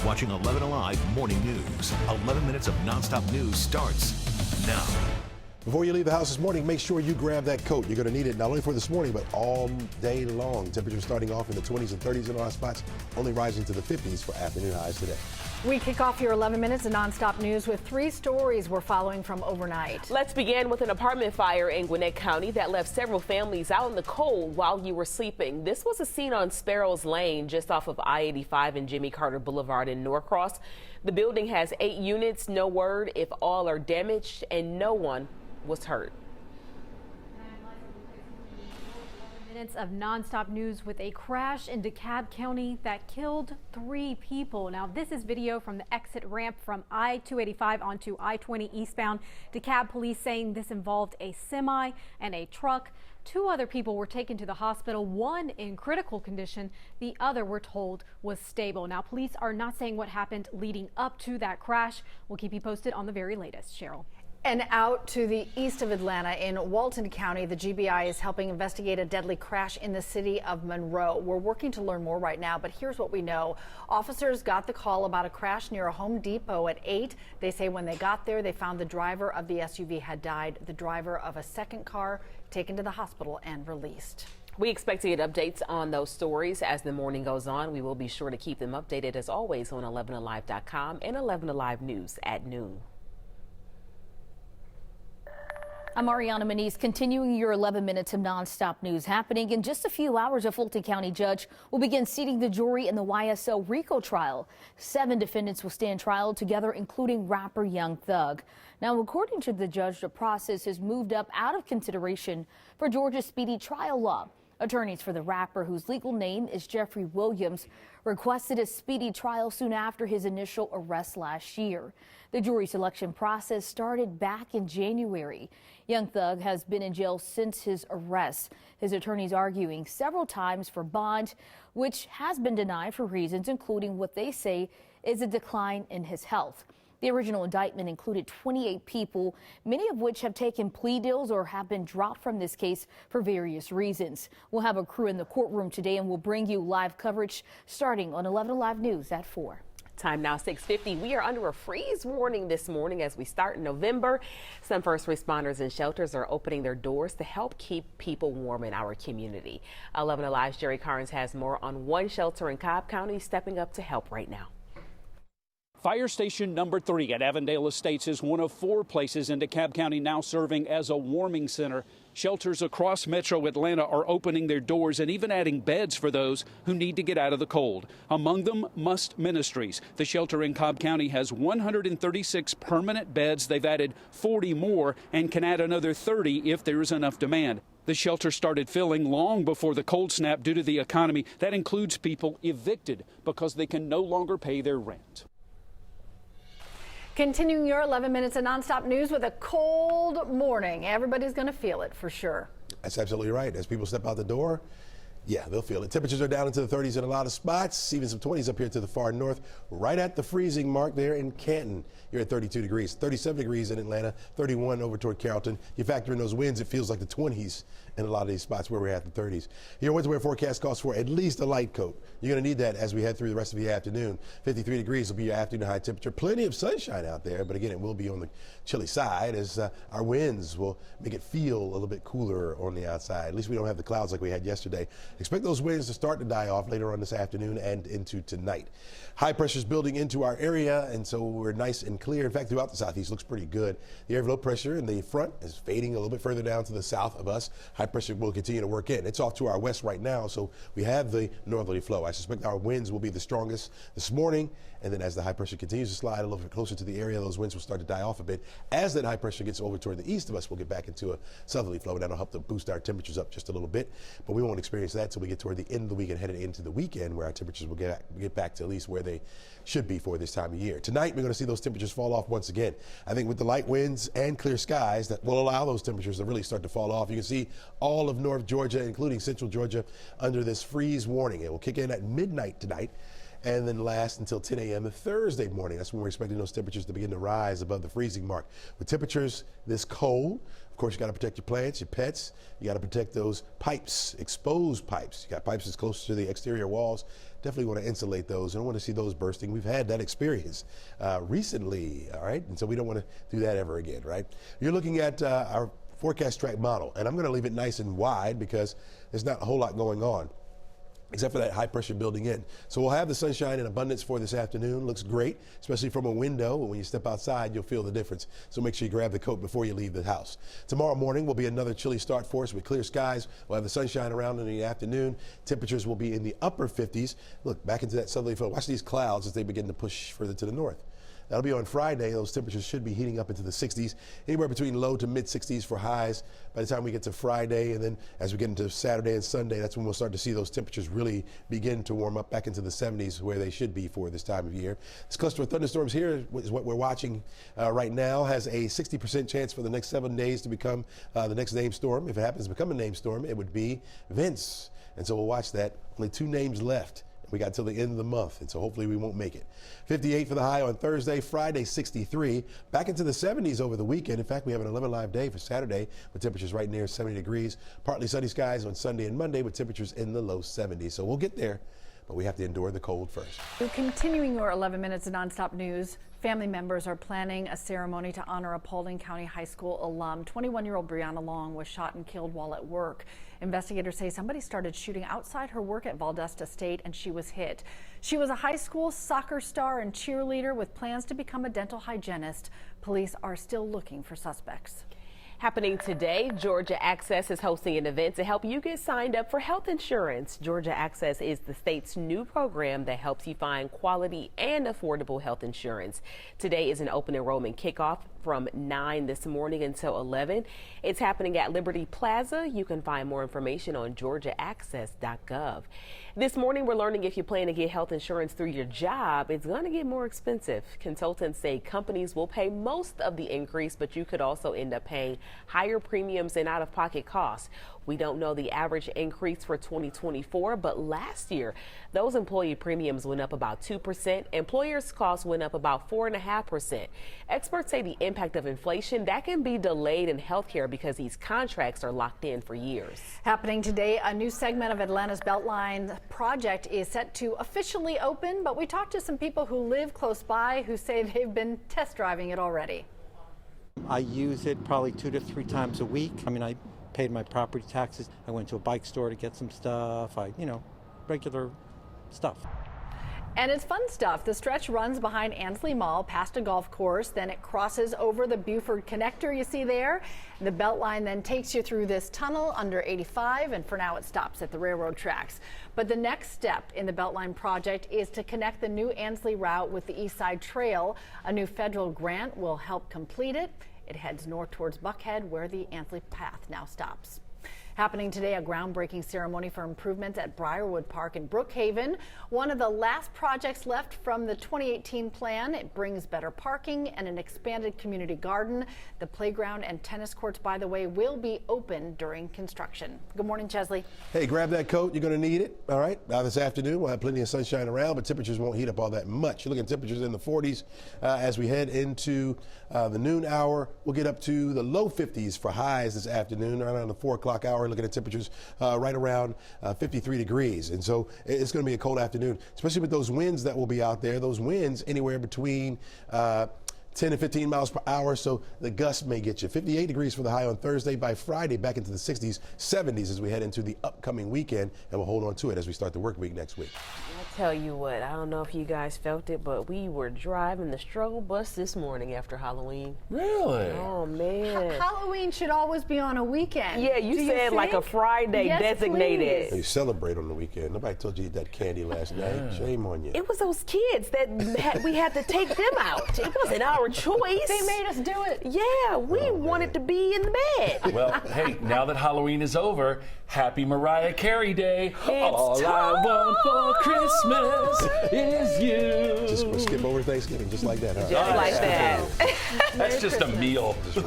watching 11 Alive Morning News. 11 minutes of nonstop news starts now. Before you leave the house this morning, make sure you grab that coat. You're going to need it not only for this morning, but all day long. Temperatures starting off in the 20s and 30s in a lot of spots, only rising to the 50s for afternoon highs today. We kick off your 11 minutes of nonstop news with 3 stories we're following from overnight. Let's begin with an apartment fire in Gwinnett County that left several families out in the cold while you were sleeping. This was a scene on Sparrows Lane, just off of I-85 and Jimmy Carter Boulevard in Norcross. The building has 8 units, no word if all are damaged, and no one was hurt. Minutes of nonstop news with a crash in DeKalb County that killed 3 people. Now, this is video from the exit ramp from I-285 onto I-20 eastbound. DeKalb police saying this involved a semi and a truck. 2 other people were taken to the hospital, one in critical condition. The other, we're told, was stable. Now, police are not saying what happened leading up to that crash. We'll keep you posted on the very latest. Cheryl. And out to the east of Atlanta in Walton County, the GBI is helping investigate a deadly crash in the city of Monroe. We're working to learn more right now, but here's what we know. Officers got the call about a crash near a Home Depot at 8. They say when they got there, they found the driver of the SUV had died. The driver of a second car taken to the hospital and released. We expect to get updates on those stories as the morning goes on. We will be sure to keep them updated as always on 11alive.com and 11 Alive News at noon. I'm Ariana Manise, continuing your 11 minutes of nonstop news. Happening in just a few hours, a Fulton County judge will begin seating the jury in the YSL RICO trial. 7 defendants will stand trial together, including rapper Young Thug. Now, according to the judge, the process has moved up out of consideration for Georgia's speedy trial law. Attorneys for the rapper, whose legal name is Jeffrey Williams, requested a speedy trial soon after his initial arrest last year. The jury selection process started back in January. Young Thug has been in jail since his arrest. His attorneys arguing several times for bond, which has been denied for reasons including what they say is a decline in his health. The original indictment included 28 people, many of which have taken plea deals or have been dropped from this case for various reasons. We'll have a crew in the courtroom today and we'll bring you live coverage starting on 11 Alive News at 4. Time now 6:50. We are under a freeze warning this morning as we start in November. Some first responders and shelters are opening their doors to help keep people warm in our community. 11 Alive's Jerry Carnes has more on one shelter in Cobb County stepping up to help right now. Fire Station number 3 at Avondale Estates is one of 4 places in DeKalb County now serving as a warming center. Shelters across metro Atlanta are opening their doors and even adding beds for those who need to get out of the cold. Among them, Must Ministries. The shelter in Cobb County has 136 permanent beds. They've added 40 more and can add another 30 if there is enough demand. The shelter started filling long before the cold snap due to the economy. That includes people evicted because they can no longer pay their rent. Continuing your 11 minutes of nonstop news with a cold morning. Everybody's going to feel it for sure. That's absolutely right. As people step out the door, yeah, they'll feel it. Temperatures are down into the 30s in a lot of spots, even some 20s up here to the far north, right at the freezing mark there in Canton. You're at 32 degrees, 37 degrees in Atlanta, 31 over toward Carrollton. You factor in those winds, it feels like the 20s in a lot of these spots where we're at the 30s. Your winter weather forecast calls for at least a light coat. You're going to need that as we head through the rest of the afternoon. 53 degrees will be your afternoon high temperature. Plenty of sunshine out there, but again, it will be on the chilly side as our winds will make it feel a little bit cooler on the outside. At least we don't have the clouds like we had yesterday. Expect those winds to start to die off later on this afternoon and into tonight. High pressure is building into our area, and so we're nice and clear. In fact, throughout the southeast looks pretty good. The area of low pressure in the front is fading a little bit further down to the south of us. High pressure will continue to work in. It's off to our west right now, so we have the northerly flow. I suspect our winds will be the strongest this morning, and then as the high pressure continues to slide a little bit closer to the area, those winds will start to die off a bit. As that high pressure gets over toward the east of us, we'll get back into a southerly flow, and that'll help to boost our temperatures up just a little bit. But we won't experience that until we get toward the end of the week and headed into the weekend, where our temperatures will get back to at least where they should be for this time of year. Tonight, we're going to see those temperatures fall off once again. I think with the light winds and clear skies, that will allow those temperatures to really start to fall off. You can see all of North Georgia, including Central Georgia, under this freeze warning. It will kick in at midnight tonight and then last until 10 a.m. Thursday morning. That's when we're expecting those temperatures to begin to rise above the freezing mark. With temperatures this cold, of course, you got to protect your plants, your pets. You got to protect those pipes, exposed pipes. You got pipes that's close to the exterior walls. definitely want to insulate those. I don't want to see those bursting. We've had that experience recently, all right? And so we don't want to do that ever again, right? You're looking at our forecast track model, and I'm going to leave it nice and wide because there's not a whole lot going on, except for that high pressure building in. So we'll have the sunshine in abundance for this afternoon. Looks great, especially from a window. When you step outside, you'll feel the difference. So make sure you grab the coat before you leave the house. Tomorrow morning will be another chilly start for us with clear skies. We'll have the sunshine around in the afternoon. Temperatures will be in the upper 50s. Look, back into that southerly flow. Watch these clouds as they begin to push further to the north. That'll be on Friday. Those temperatures should be heating up into the 60s, anywhere between low to mid 60s for highs by the time we get to Friday. And then as we get into Saturday and Sunday, that's when we'll start to see those temperatures really begin to warm up back into the 70s where they should be for this time of year. This cluster of thunderstorms here is what we're watching right now. Has a 60% chance for the next 7 days to become the next named storm. If it happens to become a named storm, it would be Vince. And so we'll watch that. Only 2 names left. We got till the end of the month, and so hopefully we won't make it. 58 for the high on Thursday, Friday 63. Back into the 70s over the weekend. In fact, we have an 11 live day for Saturday with temperatures right near 70 degrees. Partly sunny skies on Sunday and Monday with temperatures in the low 70s. So we'll get there, but we have to endure the cold first. Continuing your 11 minutes of nonstop news, family members are planning a ceremony to honor a Paulding County High School alum. 21-year-old Brianna Long was shot and killed while at work. Investigators say somebody started shooting outside her work at Valdosta State and she was hit. She was a high school soccer star and cheerleader with plans to become a dental hygienist. Police are still looking for suspects. Happening today, Georgia Access is hosting an event to help you get signed up for health insurance. Georgia Access is the state's new program that helps you find quality and affordable health insurance. Today is an open enrollment kickoff from 9 this morning until 11. It's happening at Liberty Plaza. You can find more information on georgiaaccess.gov. This morning, we're learning if you plan to get health insurance through your job, it's going to get more expensive. Consultants say companies will pay most of the increase, but you could also end up paying higher premiums and out-of-pocket costs. We don't know the average increase for 2024, but last year, those employee premiums went up about 2%. Employers' costs went up about 4.5%. Experts say the impact of inflation that can be delayed in healthcare because these contracts are locked in for years. Happening today, a new segment of Atlanta's Beltline project is set to officially open, but we talked to some people who live close by who say they've been test driving it already. I use it probably 2 to 3 times a week. I mean, I paid my property taxes. I went to a bike store to get some stuff. Regular stuff. And it's fun stuff. The stretch runs behind Ansley Mall past a golf course. Then it crosses over the Buford connector you see there. The Beltline then takes you through this tunnel under 85, and for now it stops at the railroad tracks. But the next step in the Beltline project is to connect the new Ansley route with the East Side Trail. A new federal grant will help complete it. It heads north towards Buckhead, where the Ansley path now stops. Happening today, a groundbreaking ceremony for improvements at Briarwood Park in Brookhaven. One of the last projects left from the 2018 plan. It brings better parking and an expanded community garden. The playground and tennis courts, by the way, will be open during construction. Good morning, Chesley. Hey, grab that coat. You're going to need it. All right. This afternoon, we'll have plenty of sunshine around, but temperatures won't heat up all that much. You're looking at temperatures in the 40s as we head into the noon hour. We'll get up to the low 50s for highs this afternoon, around the 4 o'clock hour. Looking at temperatures right around 53 degrees. And so it's going to be a cold afternoon, especially with those winds that will be out there. Those winds anywhere between 10 to 15 miles per hour, so the gusts may get you. 58 degrees for the high on Thursday. By Friday, back into the 60s, 70s as we head into the upcoming weekend, and we'll hold on to it as we start the work week next week. I tell you what, I don't know if you guys felt it, but we were driving the struggle bus this morning after Halloween. Really? Oh, man. Halloween should always be on a weekend. Yeah, you said like a Friday designated. Please. You celebrate on the weekend. Nobody told you to eat that candy last night. Shame on you. It was those kids that we had to take them out. It wasn't our choice. They made us do it. Yeah, we wanted to be in the bed. Well, hey, now that Halloween is over, happy Mariah Carey Day. All time. I want for Christmas is you. Just gonna skip over Thanksgiving just like that, huh? Just like that. That's just a meal. Just